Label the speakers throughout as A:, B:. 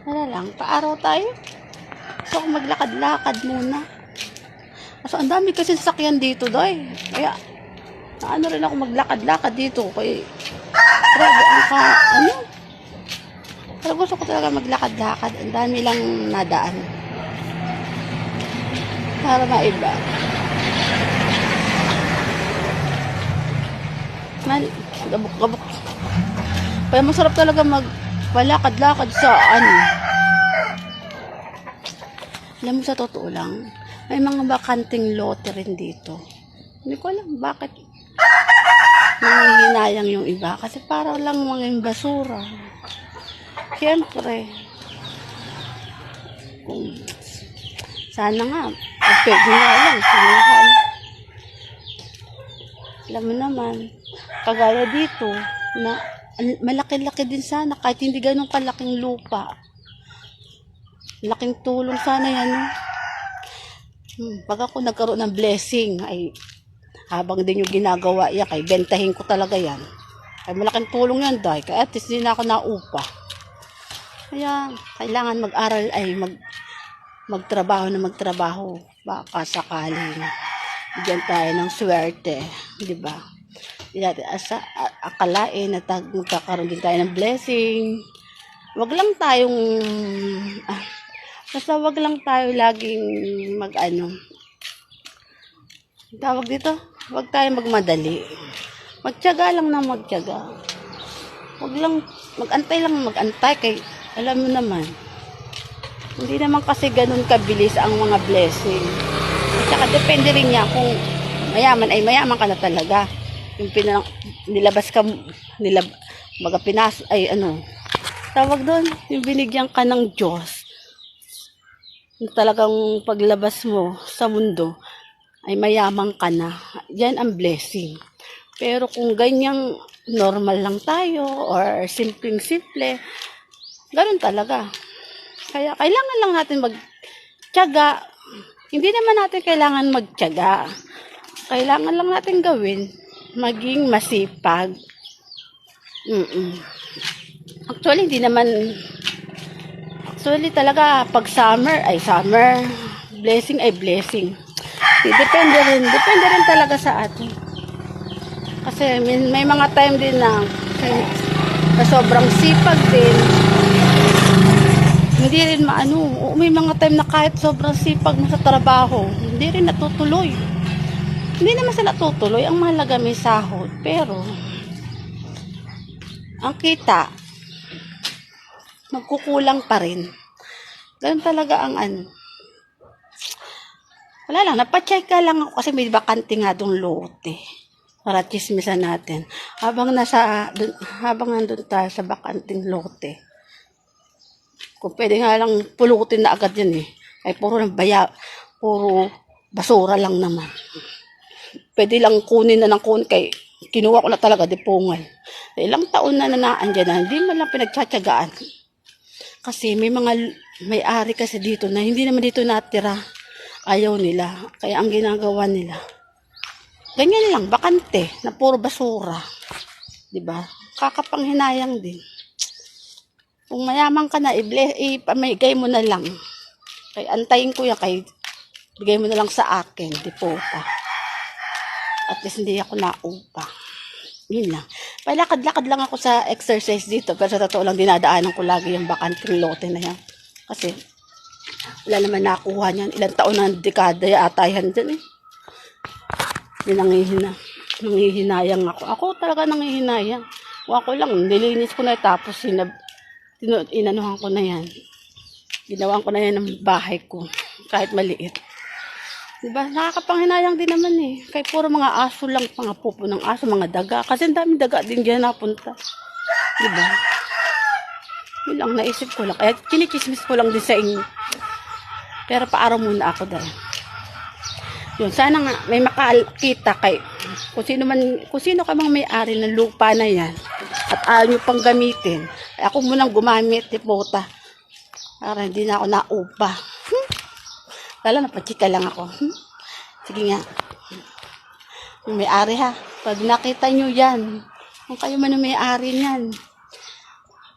A: Wala lang, paaraw tayo. So, kung maglakad-lakad muna. So, ang dami kasi sasakyan dito, doy. Kaya, ano rin ako maglakad-lakad dito. Kaya, grabe, pero gusto ko talaga maglakad-lakad. Ang dami lang nadaan. Para maiba. Gabok-gabok. Kaya masarap talaga magpalakad-lakad sa Alam mo, sa totoo lang, may mga bakanting lote rin dito. Hindi ko alam bakit nangihinayang yung iba. Kasi parang lang mga basura. Siyempre, kung sana nga, pwede nga lang, sinuhan. Alam mo naman, kagaya dito, na malaki-laki din sana, kahit hindi ganun kalaking lupa. Laking tulong sana yan, no? Pag ako nagkaroon ng blessing, ay habang din yung ginagawa yan, kay bentahin ko talaga yan. Ay malaking tulong yan, dahil kaya at least din ako naupa. Kaya kailangan mag-aral ay magtrabaho. Baka sakaling bigyan tayo ng swerte, di ba? Hindi natin akalain na magkakaroon din tayo ng blessing. Wag lang tayong basta wag lang tayo laging tawag dito, wag tayo magmadali. Magtiyaga lang na magtiyaga. Wag lang magantay kay alam mo naman, hindi naman kasi ganun kabilis ang mga blessing. At saka depende rin niya kung mayaman ay mayaman ka na talaga. Yung tawag doon, yung binigyan ka ng Diyos. Yung talagang paglabas mo sa mundo ay mayaman ka na. Yan ang blessing. Pero kung ganyang normal lang tayo or simpleng-simple, ganun talaga. Kaya kailangan lang natin magtiyaga. Hindi naman natin kailangan magtiyaga. Kailangan lang natin gawin, maging masipag. Actually talaga pag summer ay summer, blessing ay blessing. Depende rin talaga sa atin. Kasi may mga time din na sobrang sipag din. Hindi rin may mga time na kahit sobrang sipag mo sa trabaho, hindi rin natutuloy. Hindi naman sila natutuloy, ang mahalaga may sahod. Pero, ang kita, magkukulang pa rin. Ganun talaga ang Wala lang, napacheck ka lang ako kasi may bakante nga doon lote. Para chismisan natin. Habang nandun tayo sa bakanting lote. Kung pwede nga lang pulutin na agad yan eh. Ay puro basura lang naman. Pwede lang kunin kay kinuha ko na talaga dipungal. Ilang taon na nanaan dyan na hindi man lang pinagtsatsagaan. Kasi may-ari kasi dito na hindi naman dito natira. Ayaw nila. Kaya ang ginagawa nila, ganyan lang, bakante, na puro basura. Diba? Kakapanghinayang din. Kung mayaman ka na, ipamigay mo na lang. Kaya antayin ko yan, bigay mo na lang sa akin, di po pa. At least hindi ako naupa. Yun lang. Palakad-lakad lang ako sa exercise dito, pero sa totoo lang dinadaanan ko lagi yung bakanting lote na yan. Kasi, wala naman nakuha niyan. Ilang taon na dekada yata yan dyan eh. Nangihinayang ako. Ako talaga nangihinayang. Kung ako lang, nilinis ko na tapos inanuhan ko na yan. Ginawan ko na yan ng bahay ko. Kahit maliit. Diba? Nakakapanghinayang din naman eh. Kaya puro mga aso lang, mga pupo ng aso, mga daga. Kasi ang daming daga din dyan napunta. Diba? Yun lang, naisip ko lang. Kaya kinikismis ko lang din sa inyo. Pero paaraw muna ako dahil. Yun, sana nga may makakita kung sino ka mang may-ari ng lupa na yan at ayaw nyo pang gamitin. Ay ako munang gumamit, tipota. Para hindi na ako naupa. Lalo napachika lang ako. Sige nga. Yung may-ari ha. Pag nakita nyo yan, kung kayo man ang may-ari niyan,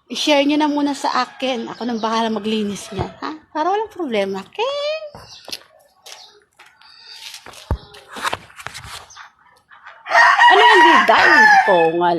A: I-share niyo na muna sa akin. Ako nang bahala maglinis niya, ha? Para walang problema, okay? Ano hindi dahil pongal?